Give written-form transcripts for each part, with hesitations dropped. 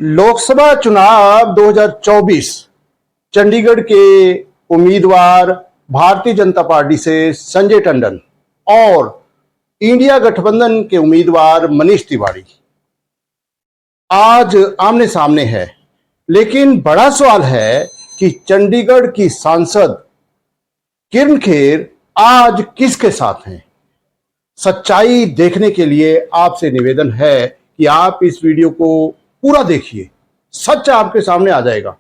लोकसभा चुनाव 2024 चंडीगढ़ के उम्मीदवार भारतीय जनता पार्टी से संजय टंडन और इंडिया गठबंधन के उम्मीदवार मनीष तिवारी आज आमने सामने है। लेकिन बड़ा सवाल है कि चंडीगढ़ की सांसद किरण खेर आज किसके साथ हैं। सच्चाई देखने के लिए आपसे निवेदन है कि आप इस वीडियो को पूरा देखिए, सच आपके सामने आ जाएगा।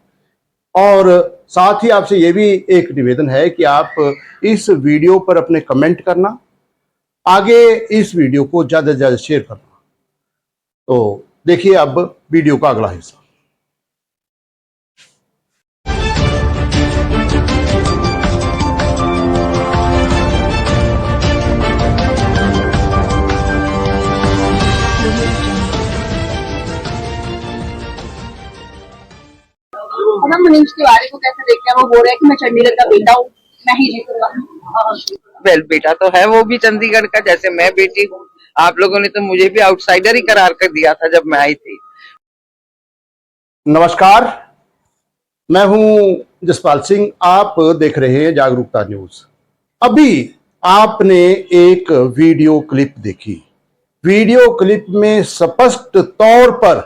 और साथ ही आपसे यह भी एक निवेदन है कि आप इस वीडियो पर अपने कमेंट करना, आगे इस वीडियो को ज्यादा से ज्यादा शेयर करना। तो देखिए अब वीडियो का अगला हिस्सा। मनीष तिवारी को कैसे देखते हैं? वो बोल रहे हैं कि मैं चंडीगढ़ का बेटा हूँ, मैं ही जीतूंगा। वेल, बेटा तो है वो भी चंडीगढ़ का, जैसे मैं बेटी हूँ। आप लोगों ने तो मुझे भी आउटसाइडर ही करार कर दिया था जब मैं आई थी। नमस्कार, मैं हूं जसपाल सिंह। आप देख रहे हैं जागरूकता न्यूज। अभी आपने एक वीडियो क्लिप देखी। वीडियो क्लिप में स्पष्ट तौर पर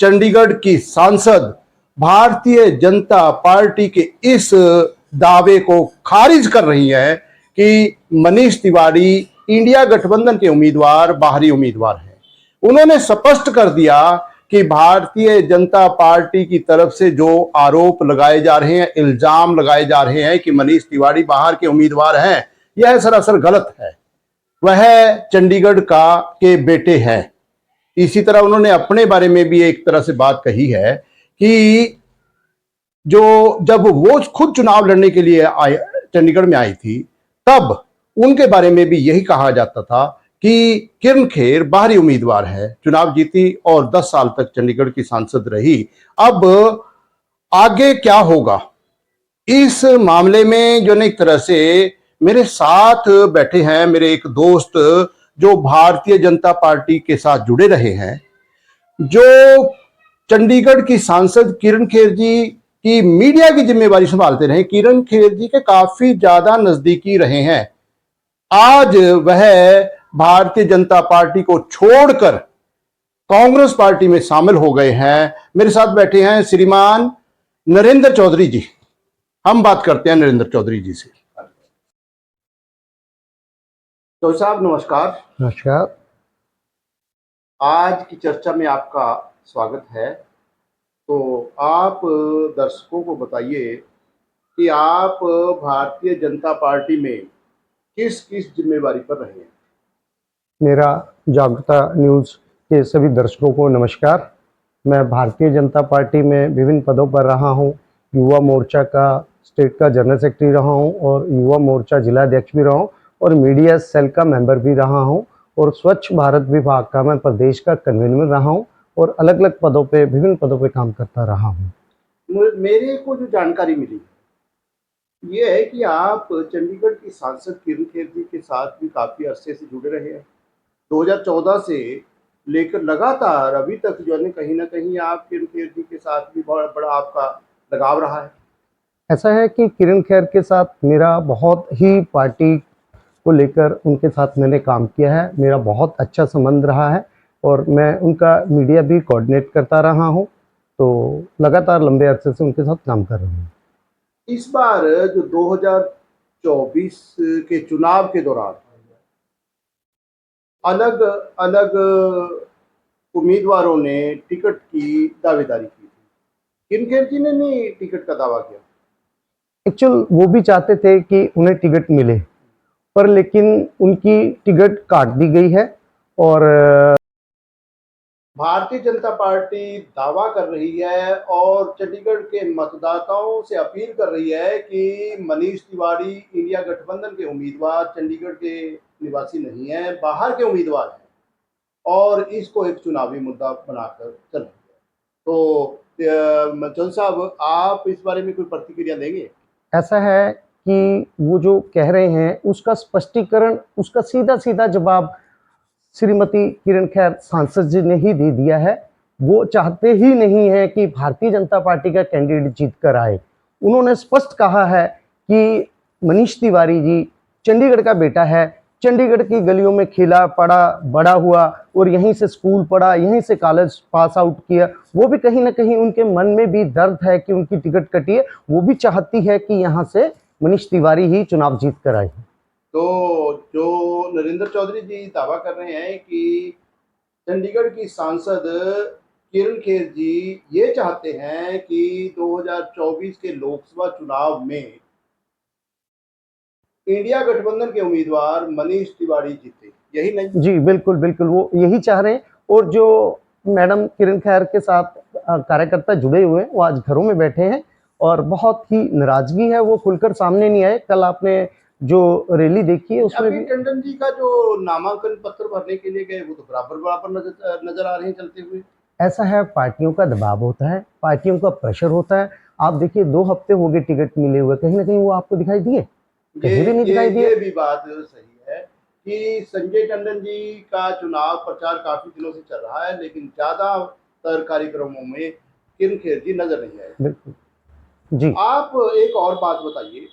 चंडीगढ़ की सांसद भारतीय जनता पार्टी के इस दावे को खारिज कर रही है कि मनीष तिवारी इंडिया गठबंधन के उम्मीदवार बाहरी उम्मीदवार हैं। उन्होंने स्पष्ट कर दिया कि भारतीय जनता पार्टी की तरफ से जो आरोप लगाए जा रहे हैं, इल्जाम लगाए जा रहे हैं कि मनीष तिवारी बाहर के उम्मीदवार हैं, यह सरासर गलत है। वह चंडीगढ़ के बेटे हैं। इसी तरह उन्होंने अपने बारे में भी एक तरह से बात कही है कि जब वो खुद चुनाव लड़ने के लिए चंडीगढ़ में आई थी, तब उनके बारे में भी यही कहा जाता था कि किरण खेर बाहरी उम्मीदवार है। चुनाव जीती और 10 साल तक चंडीगढ़ की सांसद रही। अब आगे क्या होगा इस मामले में? जो एक तरह से मेरे साथ बैठे हैं मेरे एक दोस्त जो भारतीय जनता पार्टी के साथ जुड़े रहे हैं, जो चंडीगढ़ की सांसद किरण खेर जी की मीडिया की जिम्मेवारी संभालते रहे, किरण खेर जी के काफी ज्यादा नजदीकी रहे हैं। आज वह भारतीय जनता पार्टी को छोड़कर कांग्रेस पार्टी में शामिल हो गए हैं। मेरे साथ बैठे हैं श्रीमान नरेंद्र चौधरी जी। हम बात करते हैं नरेंद्र चौधरी जी से। तो साहब नमस्कार। नमस्कार। आज की चर्चा में आपका स्वागत है। तो आप दर्शकों को बताइए कि आप भारतीय जनता पार्टी में किस किस जिम्मेवारी पर रहे हैं। मेरा जागरूकता न्यूज़ के सभी दर्शकों को नमस्कार। मैं भारतीय जनता पार्टी में विभिन्न पदों पर रहा हूं। युवा मोर्चा का स्टेट का जनरल सेक्रेटरी रहा हूं और युवा मोर्चा जिला अध्यक्ष भी रहा हूं और मीडिया सेल का मेंबर भी रहा हूं और स्वच्छ भारत विभाग का मैं प्रदेश का कन्वीनर रहा हूं और अलग अलग पदों पे विभिन्न पदों पे काम करता रहा हूं। मेरे को जो जानकारी मिली ये है कि आप चंडीगढ़ की सांसद किरण खेर जी के साथ भी काफी अरसे से जुड़े रहे हैं। 2014 से लेकर लगातार अभी तक जो है कहीं ना कहीं आप किरण खेर जी के साथ भी बड़ा बड़ा आपका लगाव रहा है। ऐसा है कि किरण खेर के साथ मेरा बहुत ही पार्टी को लेकर उनके साथ मैंने काम किया है। मेरा बहुत अच्छा संबंध रहा है और मैं उनका मीडिया भी कोऑर्डिनेट करता रहा हूं। तो लगातार लंबे अरसे से उनके साथ काम कर रहा हूं। इस बार जो 2024 के चुनाव के दौरान अलग अलग उम्मीदवारों ने टिकट की दावेदारी की थी। किरण खेर जी ने नहीं टिकट का दावा किया। एक्चुअल वो भी चाहते थे कि उन्हें टिकट मिले, पर लेकिन उनकी टिकट काट दी गई है। और भारतीय जनता पार्टी दावा कर रही है और चंडीगढ़ के मतदाताओं से अपील कर रही है कि मनीष तिवारी इंडिया गठबंधन के उम्मीदवार चंडीगढ़ के निवासी नहीं है, बाहर के उम्मीदवार हैं और इसको एक चुनावी मुद्दा बनाकर चल रही है। तो चौधरी साहब, आप इस बारे में कोई प्रतिक्रिया देंगे? ऐसा है कि वो जो कह रहे हैं उसका स्पष्टीकरण, उसका सीधा सीधा जवाब श्रीमती किरण खेर सांसद जी ने ही दे दिया है वो चाहते ही नहीं है कि भारतीय जनता पार्टी का कैंडिडेट जीत कर आए। उन्होंने स्पष्ट कहा है कि मनीष तिवारी जी चंडीगढ़ का बेटा है, चंडीगढ़ की गलियों में खेला पड़ा बड़ा हुआ और यहीं से स्कूल पढ़ा, यहीं से कॉलेज पास आउट किया। वो भी कहीं ना कहीं उनके मन में भी दर्द है कि उनकी टिकट कटी है। वो भी चाहती है कि यहाँ से मनीष तिवारी ही चुनाव जीत कर आए। तो जो नरेंद्र चौधरी जी दावा कर रहे हैं कि चंडीगढ़ की सांसद किरण खेर जी ये चाहते हैं कि 2024 के लोकसभा चुनाव में इंडिया गठबंधन के उम्मीदवार मनीष तिवारी जीते, यही नहीं? जी बिल्कुल बिल्कुल, वो यही चाह रहे हैं। और जो मैडम किरण खैर के साथ कार्यकर्ता जुड़े हुए हैं वो आज घरों में बैठे हैं और बहुत ही नाराजगी है, वो खुलकर सामने नहीं आए। कल आपने जो रैली देखी है उसमें अभी भी टंडन जी का जो नामांकन पत्र भरने के लिए गए वो तो बराबर बराबर नजर आ रहे हैं चलते हुए। ऐसा है, पार्टियों का दबाव होता है, पार्टियों का प्रेशर होता है। आप देखिए 2 हफ्ते हो गए टिकट मिले हुए, कहीं ना कहीं वो आपको दिखाई दिए? कहीं भी नहीं दिखाई दिए। ये भी बात सही है कि संजय टंडन जी का चुनाव प्रचार काफी दिनों से चल रहा है, लेकिन ज्यादातर कार्यक्रमों में किरण खेर जी नजर नहीं आए। बिल्कुल जी। आप एक और बात बताइए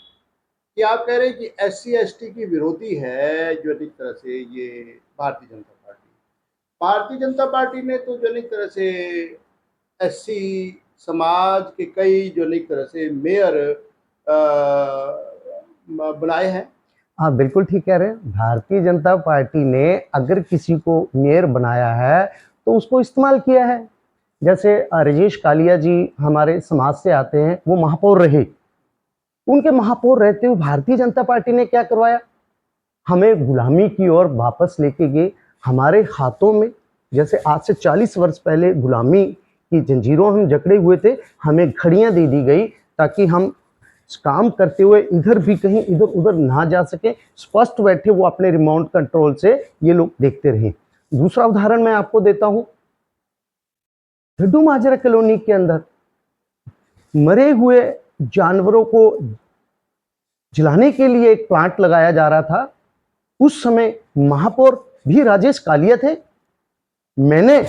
कि आप कह रहे हैं कि SC ST की विरोधी है जो एक तरह से ये भारतीय जनता पार्टी। भारतीय जनता पार्टी ने तो जो एक तरह से SC समाज के कई जो एक तरह से मेयर बनाए हैं। हाँ बिल्कुल ठीक कह रहे हैं। भारतीय जनता पार्टी ने अगर किसी को मेयर बनाया है तो उसको इस्तेमाल किया है। जैसे राजेश कालिया जी हमारे समाज से आते हैं, वो महापौर रहे। उनके महापौर रहते हुए भारतीय जनता पार्टी ने क्या करवाया? हमें गुलामी की ओर वापस लेके गए। हमारे हाथों में, जैसे आज से 40 वर्ष पहले गुलामी की जंजीरों हम जकड़े हुए थे, हमें घड़ियां दे दी गई ताकि हम काम करते हुए इधर भी कहीं इधर उधर ना जा सके। स्पष्ट बैठे वो अपने रिमोट कंट्रोल से ये लोग देखते रहे। दूसरा उदाहरण मैं आपको देता हूं, ढड्डू माजरा कॉलोनी के अंदर मरे हुए जानवरों को जलाने के लिए एक प्लांट लगाया जा रहा था। उस समय महापौर भी राजेश कालिया थे। मैंने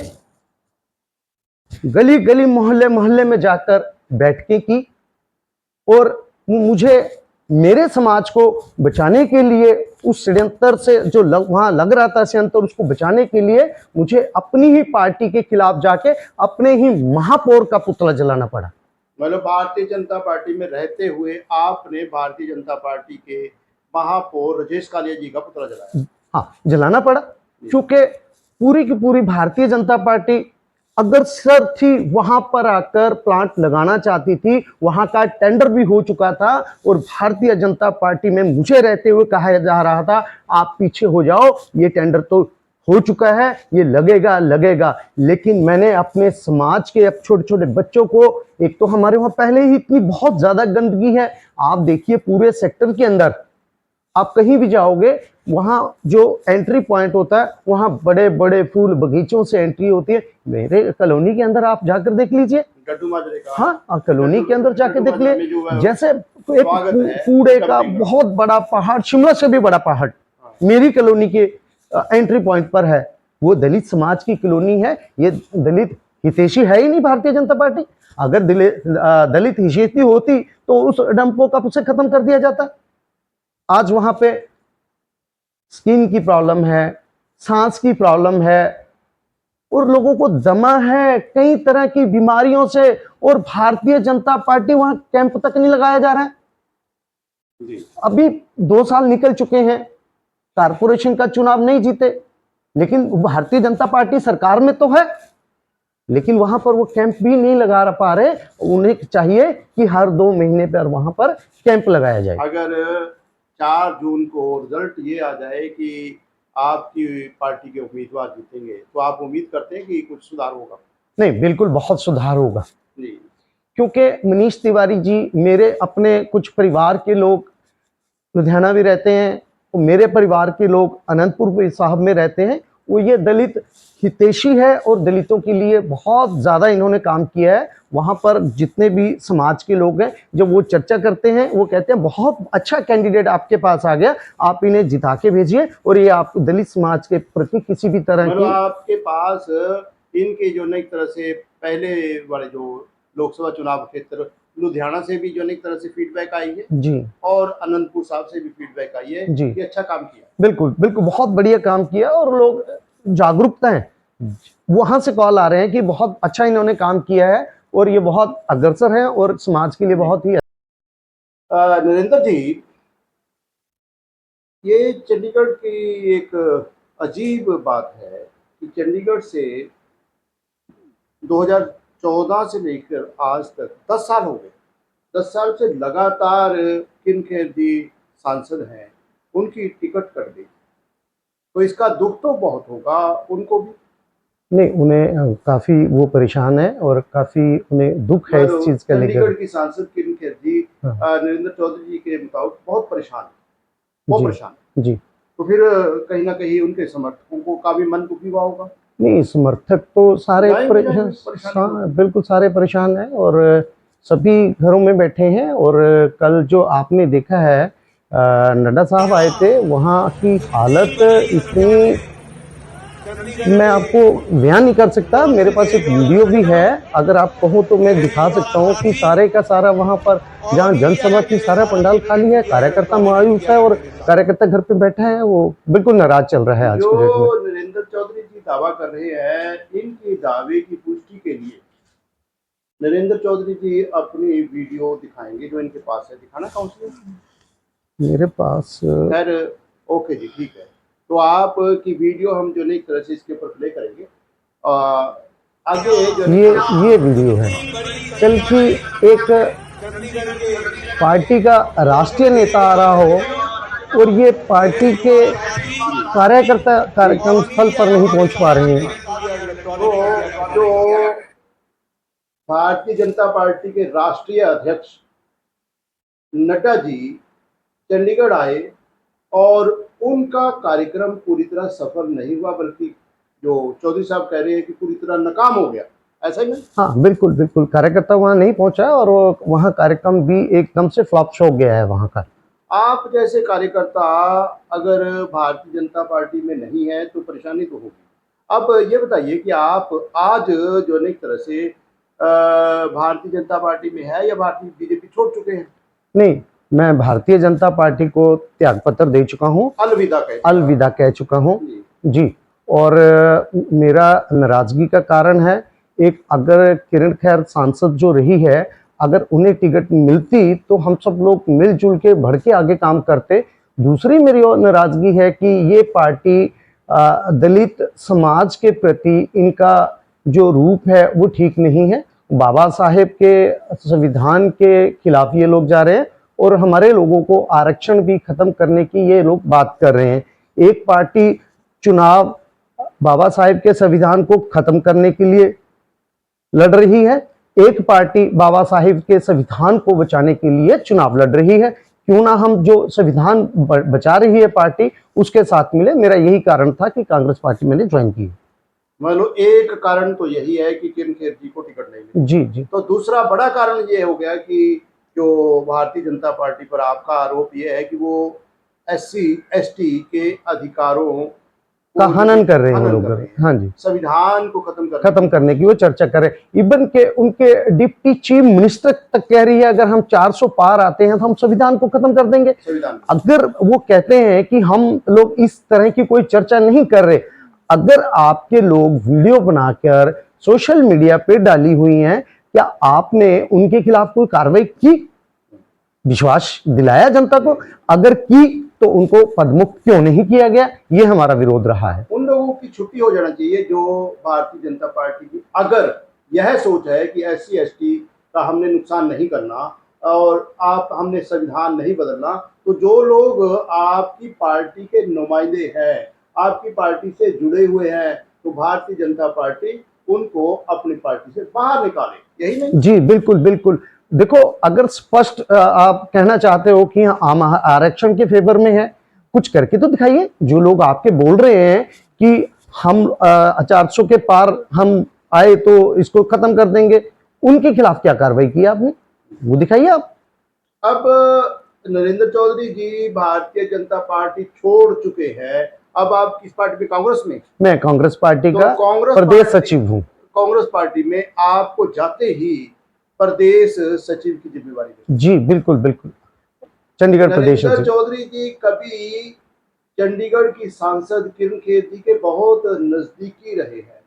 गली गली मोहल्ले मोहल्ले में जाकर बैठकें की और मुझे मेरे समाज को बचाने के लिए उस षड्यंत्र से जो वहां लग रहा था षड्यंत्र, उसको बचाने के लिए मुझे अपनी ही पार्टी के खिलाफ जाके अपने ही महापौर का पुतला जलाना पड़ा। मतलब भारतीय जनता पार्टी में रहते हुए आपने भारतीय जनता पार्टी के महापौर राजेश कालिया जी का पुतला जलाया? हाँ, जलाना पड़ा क्योंकि पूरी की पूरी भारतीय जनता पार्टी अगर सर थी वहां पर आकर प्लांट लगाना चाहती थी। वहां का टेंडर भी हो चुका था और भारतीय जनता पार्टी में मुझे रहते हुए कहा जा रहा था आप पीछे हो जाओ, ये टेंडर तो हो चुका है, ये लगेगा। लेकिन मैंने अपने समाज के अब छोटे छोटे बच्चों को, एक तो हमारे वहां पहले ही इतनी बहुत ज्यादा गंदगी है। आप देखिए पूरे सेक्टर के अंदर आप कहीं भी जाओगे, वहां जो एंट्री पॉइंट होता है वहां बड़े बड़े फूल बगीचों से एंट्री होती है। मेरे कॉलोनी के अंदर आप जाकर देख लीजिए। ढड्डू माजरे का? हाँ, कॉलोनी के अंदर जाके देख लिए, जैसे एक कूड़े का बहुत बड़ा पहाड़, शिमला से भी बड़ा पहाड़ मेरी कॉलोनी के एंट्री पॉइंट पर है। वो दलित समाज की कॉलोनी है। ये दलित हितैषी है ही नहीं भारतीय जनता पार्टी। अगर दलित हितैषी होती तो उस डंपों का उसे खत्म कर दिया जाता। आज वहां पे स्किन की प्रॉब्लम है, सांस की प्रॉब्लम है और लोगों को दमा है कई तरह की बीमारियों से, और भारतीय जनता पार्टी वहां कैंप तक नहीं लगाया जा रहा है। अभी 2 साल निकल चुके हैं, कारपोरेशन का चुनाव नहीं जीते, लेकिन भारतीय जनता पार्टी सरकार में तो है, लेकिन वहां पर वो कैंप भी नहीं लगा पा रहे। उन्हें चाहिए कि हर 2 महीने पर वहां पर कैंप लगाया जाए। अगर 4 जून को रिजल्ट ये आ जाए कि आपकी पार्टी के उम्मीदवार जीतेंगे तो आप उम्मीद करते हैं कि कुछ सुधार होगा? नहीं, बिल्कुल बहुत सुधार होगा जी। क्योंकि मनीष तिवारी जी मेरे अपने कुछ परिवार के लोग लुधियाना भी रहते हैं, और मेरे परिवार के लोग अनंतपुर साहब में रहते हैं। वो ये दलित हितैषी है और दलितों के लिए बहुत ज़्यादा इन्होंने काम किया है। वहाँ पर जितने भी समाज के लोग हैं, जब वो चर्चा करते हैं, वो कहते हैं बहुत अच्छा कैंडिडेट आपके पास आ गया, आप इन्हें जिता के भेजिए और ये आप दलित समाज के प्रति किसी भी तरह की। आपके पास इनके जो है एक तरह से पहले वाले जो लोकसभा चुनाव क्षेत्र लुधियाना से भी जो है एक तरह से फीडबैक आई है जी और अनंतपुर साहब से भी फीडबैक आई है जी। कि अच्छा काम किया। बिल्कुल बिल्कुल, बहुत बढ़िया काम किया और लोग जागरूकता है। वहां से कॉल आ रहे हैं कि बहुत अच्छा इन्होंने काम किया है और ये बहुत अग्रसर है और समाज के लिए बहुत ही नरेंद्र जी, ये चंडीगढ़ की एक अजीब बात है कि चंडीगढ़ से 2014 से लेकर आज तक 10 साल हो गए। 10 साल से लगातार किनखेर जी सांसद हैं, उनकी टिकट कट गई, तो इसका दुख तो बहुत होगा उनको भी। नहीं, उन्हें काफी वो परेशान है और काफी उन्हें दुख है इस चीज का लेकर। चंडीगढ़ की सांसद किनखेर जी नरेंद्र चौधरी जी के मुताबिक बहुत परेशान है, बहुत परेशान जी। तो फिर कहीं ना कहीं उनके समर्थकों को का भी मन दुखी हुआ होगा। नहीं, समर्थक तो सारे परेशान बिल्कुल सारे परेशान हैं और सभी घरों में बैठे हैं। और कल जो आपने देखा है नड्डा साहब आए थे, वहाँ की हालत इतनी, मैं आपको बयान नहीं कर सकता। मेरे पास एक वीडियो भी है, अगर आप कहो तो मैं दिखा सकता हूँ कि सारे का सारा वहाँ पर जहाँ जनसभा की सारा पंडाल खाली है, कार्यकर्ता मायूस है और कार्यकर्ता घर पे बैठा है, वो बिल्कुल नाराज चल रहा है आज के डेट में। जो नरेंद्र चौधरी जी दावा कर रहे हैं, इनकी दावे की पुष्टि के लिए नरेंद्र चौधरी जी अपनी वीडियो दिखाएंगे जो इनके पास है। दिखाना काउंसिलर मेरे पास खैर ओके जी, ठीक है। तो आप की वीडियो हम जो है एक तरह से इसके ऊपर प्ले करेंगे। आगे जो ये वीडियो है कल की, एक पार्टी का राष्ट्रीय नेता आ रहा हो और ये पार्टी के कार्यकर्ता कार्यक्रम स्थल पर नहीं पहुंच पा रहे हैं। तो जो भारतीय जनता पार्टी के राष्ट्रीय अध्यक्ष नड्डा जी चंडीगढ़ आए और उनका कार्यक्रम पूरी तरह सफल नहीं हुआ, बल्कि जो चौधरी साहब कह रहे हैं कि पूरी तरह नाकाम हो गया, ऐसा ही नहीं? हाँ बिल्कुल बिल्कुल, कार्यकर्ता वहाँ नहीं पहुंचा और वहाँ कार्यक्रम भी एकदम से फ्लॉप शो गया है वहाँ का। आप जैसे कार्यकर्ता अगर भारतीय जनता पार्टी में नहीं है तो परेशानी तो होगी। अब ये बताइए कि आप आज जो है एक तरह से भारतीय जनता पार्टी में है या भारतीय बीजेपी छोड़ चुके हैं? नहीं, मैं भारतीय जनता पार्टी को त्याग पत्र दे चुका हूँ, अलविदा कह चुका हूँ जी। और मेरा नाराजगी का कारण है, एक अगर किरण खैर सांसद जो रही है, अगर उन्हें टिकट मिलती तो हम सब लोग मिलजुल के बढ़ के आगे काम करते। दूसरी मेरी और नाराजगी है कि ये पार्टी दलित समाज के प्रति इनका जो रूप है वो ठीक नहीं है। बाबा साहेब के संविधान के खिलाफ ये लोग जा रहे हैं और हमारे लोगों को आरक्षण भी खत्म करने की ये लोग बात कर रहे हैं। एक पार्टी चुनाव बाबा साहेब के संविधान को खत्म करने के लिए लड़ रही है, एक पार्टी बाबा साहेब के संविधान को बचाने के लिए चुनाव लड़ रही है। क्यों ना हम जो संविधान बचा रही है पार्टी उसके साथ मिले। मेरा यही कारण था कि कांग्रेस पार्टी मैंने ज्वाइन की। मान लो एक कारण तो यही है कि किरणखेर जी को टिकट नहीं मिली। जी जी। तो दूसरा बड़ा कारण ये हो गया कि जो भारतीय जनता पार्टी पर आपका आरोप ये है कि वो SC ST के अधिकारों का हनन कर रहे हैं वो लोग। हाँ जी, संविधान को खत्म करने की वो चर्चा कर रहे हैं। इवन के उनके डिप्टी चीफ मिनिस्टर तक कह रही है अगर हम 400 पार आते हैं तो हम संविधान को खत्म कर देंगे। अगर वो कहते हैं कि हम लोग इस तरह की कोई चर्चा नहीं कर रहे, अगर आपके लोग वीडियो बनाकर सोशल मीडिया पे डाली हुई हैं, क्या आपने उनके खिलाफ कोई कार्रवाई की, विश्वास दिलाया जनता को? अगर की तो उनको पदमुक्त क्यों नहीं किया गया? ये हमारा विरोध रहा है। उन लोगों की छुट्टी हो जाना चाहिए जो भारतीय जनता पार्टी की अगर यह सोच है कि SC ST का हमने नुकसान नहीं करना और हमने संविधान नहीं बदलना, तो जो लोग आपकी पार्टी के नुमाइंदे हैं, आपकी पार्टी से जुड़े हुए हैं, तो भारतीय जनता पार्टी उनको अपनी पार्टी से बाहर निकाले, यही नहीं? जी बिल्कुल बिल्कुल। देखो, अगर स्पष्ट आप कहना चाहते हो कि हम आरक्षण के फेवर में है, कुछ करके तो दिखाइए। जो लोग आपके बोल रहे हैं कि हम 400 के पार हम आए तो इसको खत्म कर देंगे, उनके खिलाफ क्या कार्रवाई की आपने, वो दिखाइए आप। अब नरेंद्र चौधरी जी भारतीय जनता पार्टी छोड़ चुके हैं अब आप किस पार्टी में, कांग्रेस में? मैं कांग्रेस पार्टी तो का कांग्रेस प्रदेश पार्टी- सचिव हूँ। कांग्रेस पार्टी में आपको जाते ही प्रदेश सचिव की जिम्मेवारी दी। जी बिल्कुल बिल्कुल, चंडीगढ़ प्रदेश नरेंद्र सचिव। चौधरी जी कभी चंडीगढ़ की सांसद किरण खेर जी के बहुत नजदीकी रहे हैं।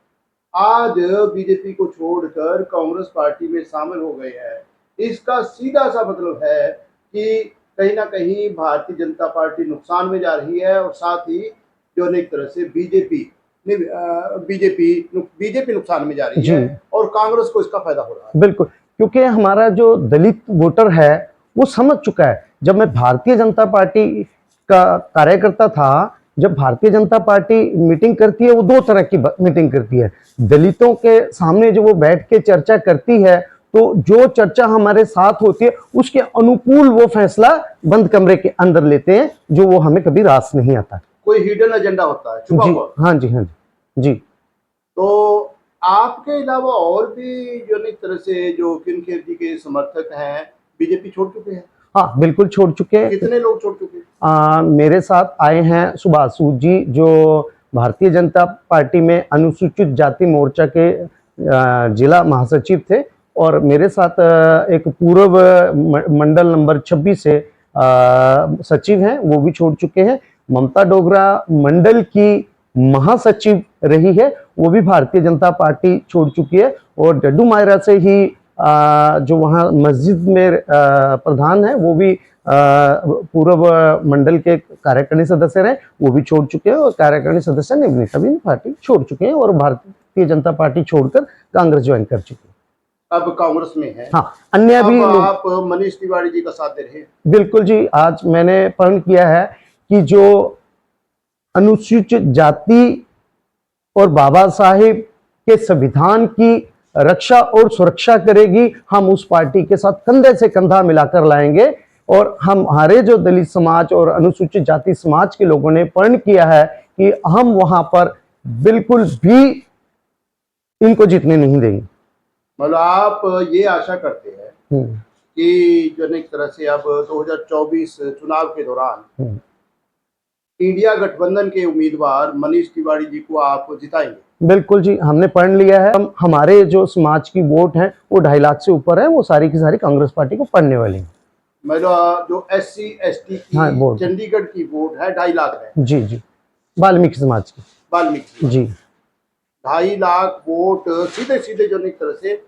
आज बीजेपी को छोड़कर कांग्रेस पार्टी में शामिल हो गए हैं। इसका सीधा सा मतलब है कि कहीं ना कहीं भारतीय जनता पार्टी नुकसान में जा रही है, और साथ ही जो एक तरह से बीजेपी नुकसान में जा रही जी। है, और कांग्रेस को इसका फायदा हो रहा है। बिल्कुल, क्योंकि हमारा जो दलित वोटर है वो समझ चुका है। जब मैं भारतीय जनता पार्टी का कार्यकर्ता था, जब भारतीय जनता पार्टी मीटिंग करती है वो दो तरह की मीटिंग करती है। दलितों के सामने जो वो बैठ के चर्चा करती है, तो जो चर्चा हमारे साथ होती है उसके अनुकूल वो फैसला बंद कमरे के अंदर लेते हैं, जो वो हमें कभी रास नहीं आता। कोई हिडन एजेंडा होता है, छुपा जी हुआ। हाँ जी, हाँ जी जी। तो आपके अलावा और भी जो एक तरह से जो किरण खेर जी के समर्थक हैं बीजेपी छोड़ चुके हैं? हाँ बिल्कुल छोड़ चुके हैं। कितने लोग छोड़ चुके हैं? मेरे साथ आए हैं सुभाष सूद जी, जो भारतीय जनता पार्टी में अनुसूचित जाति मोर्चा के जिला महासचिव थे, और मेरे साथ एक पूर्व मंडल नंबर 26 से सचिव हैं, वो भी छोड़ चुके हैं। ममता डोगरा मंडल की महासचिव रही है, वो भी भारतीय जनता पार्टी छोड़ चुकी है। और डड्डू मायरा से ही जो वहाँ मस्जिद में प्रधान है, वो भी पूर्व मंडल के कार्यकारिणी सदस्य रहे, वो भी छोड़ चुके हैं। और कार्यकारिणी सदस्य निवृत्त भी पार्टी छोड़ चुके हैं और भारतीय जनता पार्टी छोड़कर कांग्रेस ज्वाइन कर चुके हैं। अब कांग्रेस में है। हाँ, अन्य भी अब लोग। आप मनीष तिवारी जी का साथ दे रहे हैं? बिल्कुल जी, आज मैंने प्रण किया है कि जो अनुसूचित जाति और बाबा साहेब के संविधान की रक्षा और सुरक्षा करेगी, हम उस पार्टी के साथ कंधे से कंधा मिलाकर लाएंगे। और हमारे जो दलित समाज और अनुसूचित जाति समाज के लोगों ने प्रण किया है कि हम वहां पर बिल्कुल भी इनको जीतने नहीं देंगे। मतलब आप ये आशा करते हैं कि जो एक तरह से अब 2024 चुनाव के दौरान इंडिया गठबंधन के उम्मीदवार मनीष तिवारी जी को आप जिताएंगे? बिल्कुल जी, हमने प्रण लिया है। हमारे जो समाज की वोट है वो 2.5 लाख से ऊपर है, वो सारी की सारी कांग्रेस पार्टी को पड़ने वाली है। मतलब जो SC ST की चंडीगढ़ की वोट है 2.5 लाख है। जी जी, वाल्मीकि समाज की। वाल्मीकि जी, 2.5 लाख वोट सीधे सीधे जो एक तरह से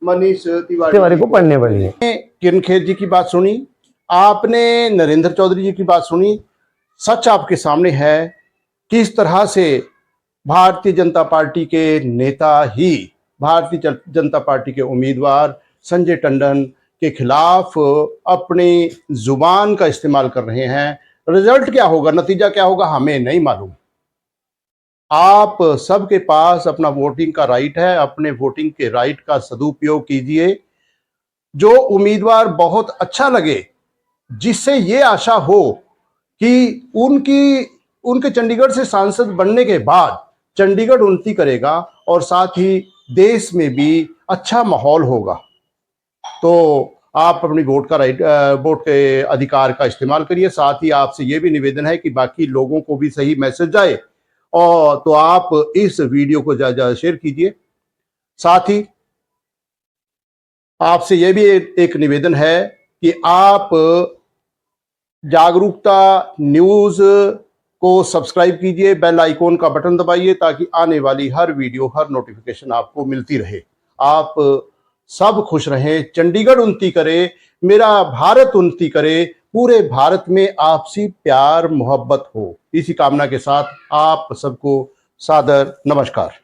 मनीष तिवारी को पड़ने वाली है। किरण खेर जी की बात सुनी, आपने नरेंद्र चौधरी जी की बात सुनी। सच आपके सामने है, किस तरह से भारतीय जनता पार्टी के नेता ही भारतीय जनता पार्टी के उम्मीदवार संजय टंडन के खिलाफ अपनी जुबान का इस्तेमाल कर रहे हैं। रिजल्ट क्या होगा, नतीजा क्या होगा, हमें नहीं मालूम। आप सबके पास अपना वोटिंग का राइट है, अपने वोटिंग के राइट का सदुपयोग कीजिए। जो उम्मीदवार बहुत अच्छा लगे, जिससे ये आशा हो कि उनके चंडीगढ़ से सांसद बनने के बाद चंडीगढ़ उन्नति करेगा और साथ ही देश में भी अच्छा माहौल होगा, तो आप अपनी वोट के अधिकार का इस्तेमाल करिए। साथ ही आपसे ये भी निवेदन है कि बाकी लोगों को भी सही मैसेज जाए, और तो आप इस वीडियो को ज्यादा शेयर कीजिए। साथ ही आपसे यह भी एक निवेदन है कि आप जागरूकता न्यूज को सब्सक्राइब कीजिए, बेल आइकॉन का बटन दबाइए, ताकि आने वाली हर वीडियो, हर नोटिफिकेशन आपको मिलती रहे। आप सब खुश रहें, चंडीगढ़ उन्नति करे, मेरा भारत उन्नति करे, पूरे भारत में आपसी प्यार मोहब्बत हो। इसी कामना के साथ आप सबको सादर नमस्कार।